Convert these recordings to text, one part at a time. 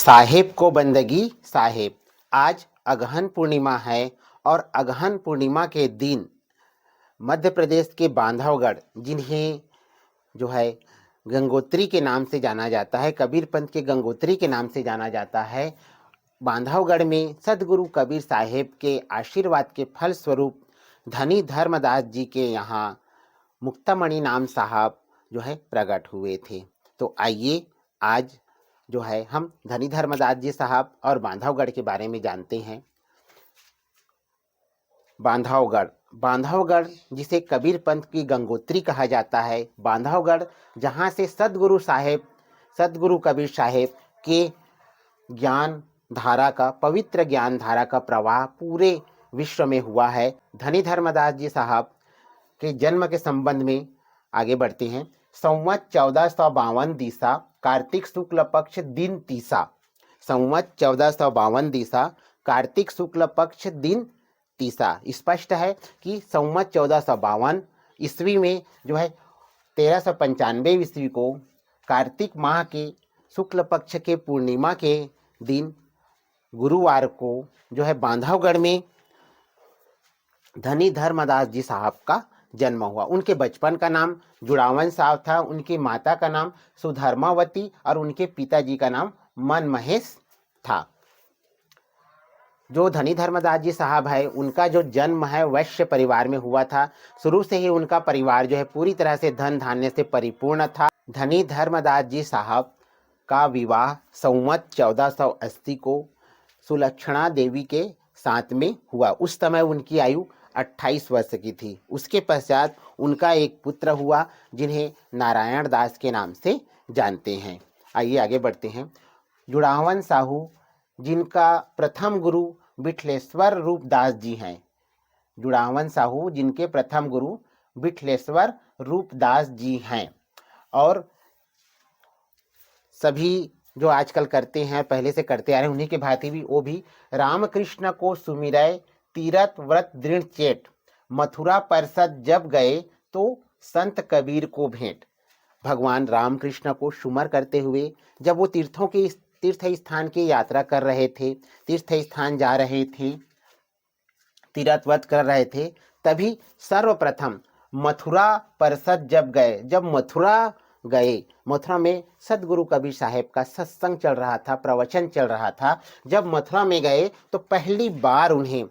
साहेब को बंदगी साहेब। आज अगहन पूर्णिमा है और अगहन पूर्णिमा के दिन मध्य प्रदेश के बांधवगढ़, जिन्हें जो है गंगोत्री के नाम से जाना जाता है, कबीर पंथ के गंगोत्री के नाम से जाना जाता है, बांधवगढ़ में सदगुरु कबीर साहेब के आशीर्वाद के फल स्वरूप धनी धर्मदास जी के यहाँ मुक्तामणि नाम साहब जो है प्रकट हुए थे। तो आइए आज जो है हम धनी धर्मदास जी साहब और बांधवगढ़ के बारे में जानते हैं। बांधवगढ़ जिसे कबीर पंथ की गंगोत्री कहा जाता है, बांधवगढ़ जहाँ से सदगुरु कबीर साहेब के ज्ञान धारा का, पवित्र ज्ञान धारा का प्रवाह पूरे विश्व में हुआ है। धनी धर्मदास जी साहब के जन्म के संबंध में आगे बढ़ते हैं। संवत 1452 दिशा, कार्तिक शुक्ल पक्ष दिन तीसा। संवत 1452 दिशा, कार्तिक शुक्ल पक्ष दिन तीसा। स्पष्ट है कि संवत 1452 ईस्वी में जो है 1395 ईस्वी को कार्तिक माह के शुक्ल पक्ष के पूर्णिमा के दिन गुरुवार को जो है बांधवगढ़ में धनी धर्मदास जी साहब का जन्म हुआ। उनके बचपन का नाम जुड़ावन साहब था, उनकी माता का नाम सुधर्मावती और उनके पिताजी का नाम मन महेश था। जो धनी धर्मदास जी साहब है, उनका जो जन्म है वैश्य परिवार में हुआ था। शुरू से ही उनका परिवार जो है पूरी तरह से धन धान्य से परिपूर्ण था। धनी धर्मदास जी साहब का विवाह संवत 1480 को सुलक्षणा देवी के साथ में हुआ। उस समय उनकी आयु 28 वर्ष की थी। उसके पश्चात उनका एक पुत्र हुआ जिन्हें नारायण दास के नाम से जानते हैं। आइए आगे बढ़ते हैं। जुड़ावन साहू, जिनका प्रथम गुरु बिठलेश्वर रूपदास जी हैं। जुड़ावन साहू जिनके प्रथम गुरु बिठलेश्वर रूपदास जी हैं और सभी जो आजकल करते हैं, पहले से करते आ रहे हैं, उन्हीं के भांति भी वो भी रामकृष्ण को सुमिरय तीरथ व्रत दृढ़ चेट, मथुरा परसद जब गए तो संत कबीर को भेंट। भगवान रामकृष्ण को सुमर करते हुए जब वो तीर्थ स्थान की यात्रा कर रहे थे, तीर्थ स्थान जा रहे थे, तीरथ व्रत कर रहे थे, तभी सर्वप्रथम मथुरा परसद जब मथुरा गए, मथुरा में सदगुरु कबीर साहेब का सत्संग चल रहा था, प्रवचन चल रहा था। जब मथुरा में गए तो पहली बार उन्हें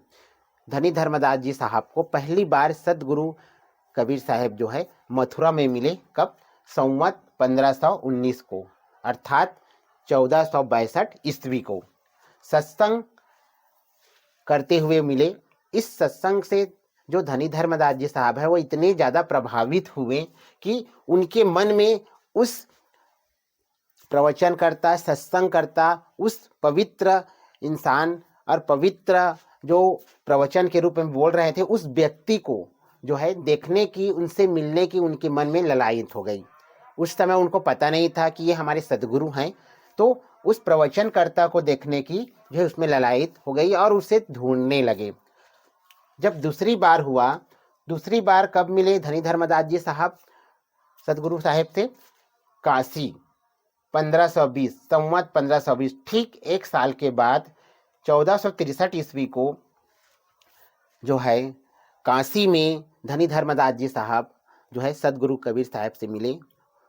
धनी धर्मदास जी साहब को पहली बार सदगुरु कबीर साहेब जो है मथुरा में मिले। कब? संवत 1519 को, अर्थात 1462 ईस्वी को सत्संग करते हुए मिले। इस सत्संग से जो धनी धर्मदास जी साहब है वो इतने ज़्यादा प्रभावित हुए कि उनके मन में उस प्रवचनकर्ता, सत्संगकर्ता, उस पवित्र इंसान और पवित्र जो प्रवचन के रूप में बोल रहे थे, उस व्यक्ति को जो है देखने की, उनसे मिलने की उनके मन में ललायत हो गई। उस समय उनको पता नहीं था कि ये हमारे सदगुरु हैं, तो उस प्रवचनकर्ता को देखने की जो है उसमें ललायत हो गई और उसे ढूंढने लगे। जब दूसरी बार हुआ, दूसरी बार कब मिले धनी धर्मदास जी साहब सदगुरु साहेब से? काशी 1520, संवत 1520, ठीक एक साल के बाद 1463 ईस्वी को जो है काशी में धनी धर्मदास जी साहब जो है सदगुरु कबीर साहब से मिले।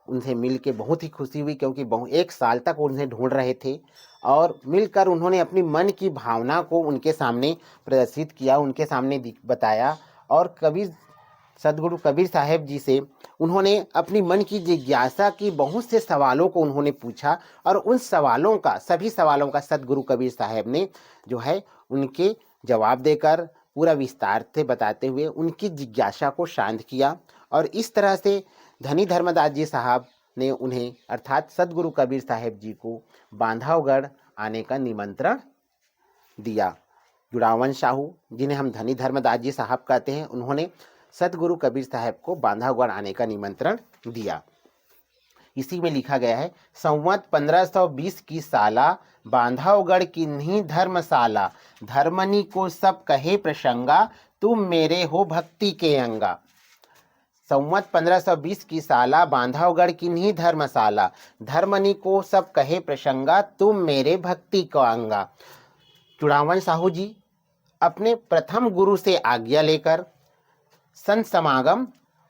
उनसे मिल के बहुत ही खुशी हुई, क्योंकि एक साल तक उन्हें ढूंढ रहे थे और मिलकर उन्होंने अपनी मन की भावना को उनके सामने प्रदर्शित किया, उनके सामने बताया और सदगुरु कबीर साहब जी से उन्होंने अपनी मन की जिज्ञासा की, बहुत से सवालों को उन्होंने पूछा और उन सवालों का, सभी सवालों का सदगुरु कबीर साहब ने जो है उनके जवाब देकर पूरा विस्तार से बताते हुए उनकी जिज्ञासा को शांत किया। और इस तरह से धनी धर्मदास जी साहब ने उन्हें, अर्थात सदगुरु कबीर साहब जी को बांधवगढ़ आने का निमंत्रण दिया। जुड़ावन साहू, जिन्हें हम धनी धर्मदास जी साहब कहते हैं, उन्होंने सदगुरु कबीर साहब को बांधवगढ़ आने का निमंत्रण दिया। इसी में लिखा गया है, संवत 1520 की साला, बांधवगढ़ की नी धर्मशाला, धर्मनी को सब कहे प्रसंगा, तुम मेरे हो भक्ति के अंगा। संवत 1520 की साला, बांधवगढ़ किन्हीं धर्मशाला, धर्मनी को सब कहे प्रसंगा, तुम मेरे भक्ति को अंगा। चुड़ावन साहू जी अपने प्रथम गुरु से आज्ञा लेकर संत समागम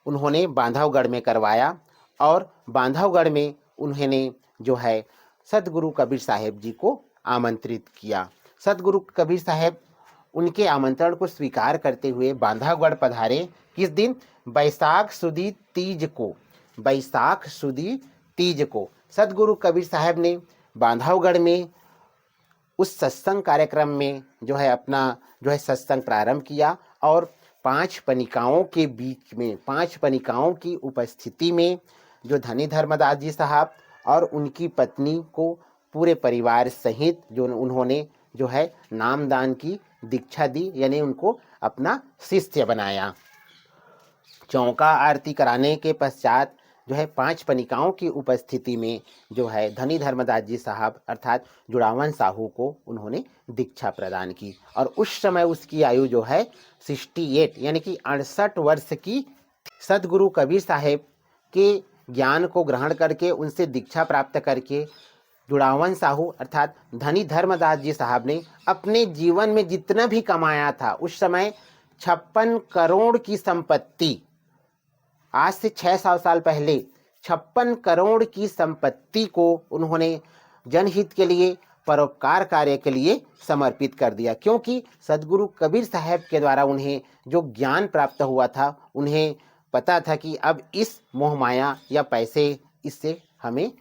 उन्होंने बांधवगढ़ में करवाया और बांधवगढ़ में उन्होंने जो है सतगुरु कबीर साहेब जी को आमंत्रित किया। सतगुरु कबीर साहेब उनके आमंत्रण को स्वीकार करते हुए बांधवगढ़ पधारे। किस दिन? बैसाख सुदी तीज को। बैसाख सुदी तीज को सतगुरु कबीर साहब ने बांधवगढ़ में उस सत्संग कार्यक्रम में जो है अपना जो है सत्संग प्रारंभ किया और 5 पनिकाओं के बीच में 5 पनिकाओं की उपस्थिति में जो धनी धर्मदास जी साहब और उनकी पत्नी को पूरे परिवार सहित जो उन्होंने जो है नामदान की दीक्षा दी, यानी उनको अपना शिष्य बनाया। चौका आरती कराने के पश्चात जो है 5 पनिकाओं की उपस्थिति में जो है धनी धर्मदास जी साहब अर्थात जुड़ावन साहू को उन्होंने दीक्षा प्रदान की और उस समय उसकी आयु जो है 68 यानी कि 68 वर्ष की। सतगुरु कबीर साहेब के ज्ञान को ग्रहण करके उनसे दीक्षा प्राप्त करके जुड़ावन साहू अर्थात धनी धर्मदास जी साहब ने अपने जीवन में जितना भी कमाया था, उस समय 56 करोड़ की संपत्ति, आज से 600 साल पहले 56 करोड़ की संपत्ति को उन्होंने जनहित के लिए परोपकार कार्य के लिए समर्पित कर दिया, क्योंकि सदगुरु कबीर साहब के द्वारा उन्हें जो ज्ञान प्राप्त हुआ था, उन्हें पता था कि अब इस मोह माया या पैसे इससे हमें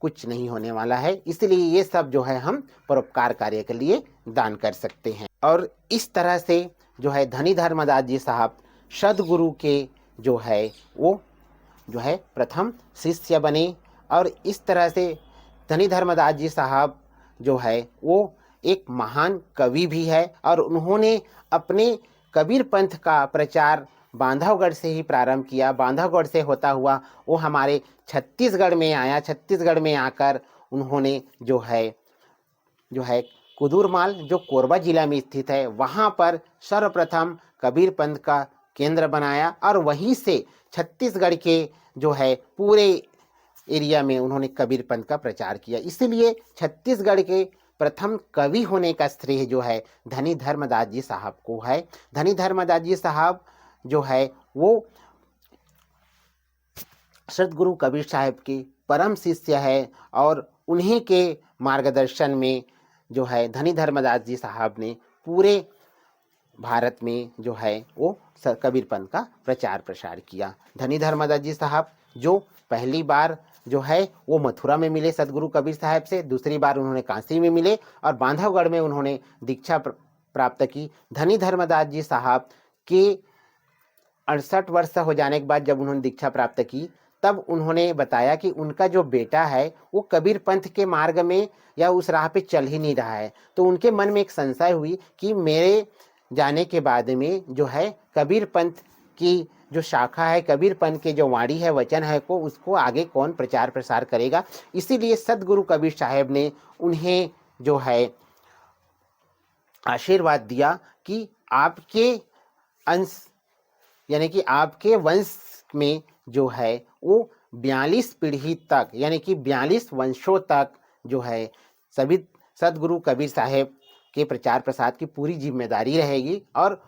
कुछ नहीं होने वाला है, इसलिए ये सब जो है हम परोपकार कार्य के लिए दान कर सकते हैं। और इस तरह से जो है धनी धर्मदास जी साहब सदगुरु के जो है वो जो है प्रथम शिष्य बने और इस तरह से धनी धर्मदास जी साहब जो है वो एक महान कवि भी है और उन्होंने अपने कबीर पंथ का प्रचार बांधवगढ़ से ही प्रारंभ किया। बांधवगढ़ से होता हुआ वो हमारे छत्तीसगढ़ में आया। छत्तीसगढ़ में आकर उन्होंने जो है कुदुरमाल जो कोरबा जिला में स्थित है, वहाँ पर सर्वप्रथम कबीर पंथ का केंद्र बनाया और वहीं से छत्तीसगढ़ के जो है पूरे एरिया में उन्होंने कबीर पंथ का प्रचार किया। इसीलिए छत्तीसगढ़ के प्रथम कवि होने का श्रेय जो है धनी धर्मदास जी साहब को है। धनी धर्मदास जी साहब जो है वो सतगुरु कबीर साहब के परम शिष्य है और उन्हीं के मार्गदर्शन में जो है धनी धर्मदास जी साहब ने पूरे भारत में जो है वो कबीर पंथ का प्रचार प्रसार किया। धनी धर्मदास जी साहब जो पहली बार जो है वो मथुरा में मिले सतगुरु कबीर साहब से, दूसरी बार उन्होंने काशी में मिले और बांधवगढ़ में उन्होंने दीक्षा प्राप्त की। धनी धर्मदास जी साहब के 68 वर्ष हो जाने के बाद जब उन्होंने दीक्षा प्राप्त की, तब उन्होंने बताया कि उनका जो बेटा है वो कबीर पंथ के मार्ग में या उस राह पे चल ही नहीं रहा है। तो उनके मन में एक संशय हुई कि मेरे जाने के बाद में जो है कबीर पंथ की जो शाखा है, कबीर पंथ के जो वाणी है, वचन है को उसको आगे कौन प्रचार प्रसार करेगा। इसीलिए सतगुरु कबीर साहब ने उन्हें जो है आशीर्वाद दिया कि आपके अंश यानी कि आपके वंश में जो है वो 42 पीढ़ी तक यानी कि 42 वंशों तक जो है सभी सतगुरु कबीर साहब के प्रचार प्रसार की पूरी जिम्मेदारी रहेगी और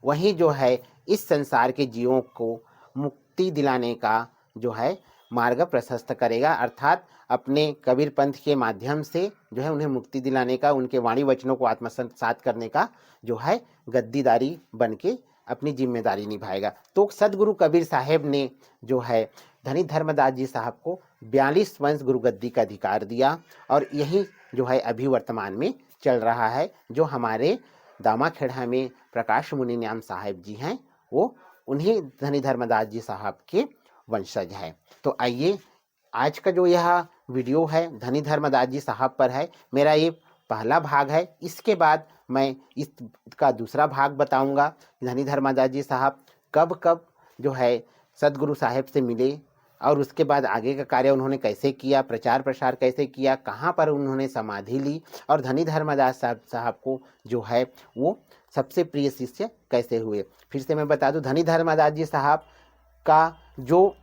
वही जो है इस संसार के जीवों को मुक्ति दिलाने का जो है मार्ग प्रशस्त करेगा, अर्थात अपने कबीर पंथ के माध्यम से जो है उन्हें मुक्ति दिलाने का, उनके वाणी वचनों को आत्मसात करने का जो है गद्दीदारी बन के अपनी जिम्मेदारी निभाएगा। तो सतगुरु कबीर साहब ने जो है धनी धर्मदास जी साहब को 42 वंश गुरुगद्दी का अधिकार दिया और यही जो है अभी वर्तमान में चल रहा है। जो हमारे दामाखेड़ा में प्रकाश मुनि नाम साहब जी हैं, वो उन्हीं धनी धर्मदास जी साहब के वंशज है। तो आइए आज का जो यह वीडियो है धनी धर्मदास जी साहब पर है, मेरा ये पहला भाग है। इसके बाद मैं इसका दूसरा भाग बताऊंगा धनी धर्मदास जी साहब कब कब जो है सतगुरु साहब से मिले और उसके बाद आगे का कार्य उन्होंने कैसे किया, प्रचार प्रसार कैसे किया, कहाँ पर उन्होंने समाधि ली और धनी धर्मदास साहब को जो है वो सबसे प्रिय शिष्य कैसे हुए। फिर से मैं बता दूं, धनी धर्मदास जी साहब का जो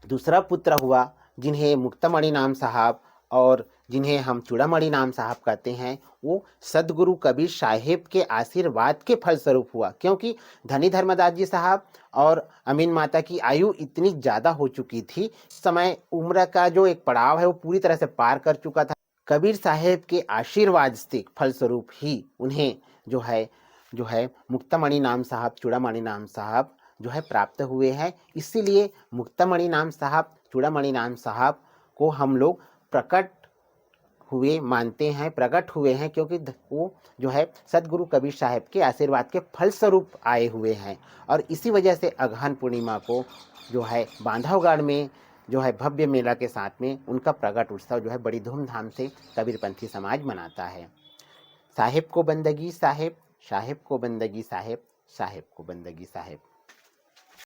दूसरा पुत्र हुआ, जिन्हें मुक्तामणि नाम साहब और जिन्हें हम चूड़ामणि नाम साहब कहते हैं, वो सदगुरु कबीर साहिब के आशीर्वाद के फलस्वरूप हुआ। क्योंकि धनी धर्मदास जी साहब और अमीन माता की आयु इतनी ज़्यादा हो चुकी थी, समय उम्र का जो एक पड़ाव है वो पूरी तरह से पार कर चुका था। कबीर साहेब के आशीर्वाद से फलस्वरूप ही उन्हें जो है मुक्तामणि नाम साहब, चूड़ामणि नाम साहब जो है प्राप्त हुए हैं। इसीलिए मुक्तामणि नाम साहब, चूड़ामणि नाम साहब को हम लोग प्रकट हुए मानते हैं, प्रकट हुए हैं, क्योंकि वो जो है सदगुरु कबीर साहब के आशीर्वाद के फलस्वरूप आए हुए हैं। और इसी वजह से अगहन पूर्णिमा को जो है बांधवगढ़ में जो है भव्य मेला के साथ में उनका प्रकट उत्सव जो है बड़ी धूमधाम से कबीरपंथी समाज मनाता है। साहेब को बंदगी साहेब, साहेब को बंदगी साहेब, साहेब को बंदगी साहेब।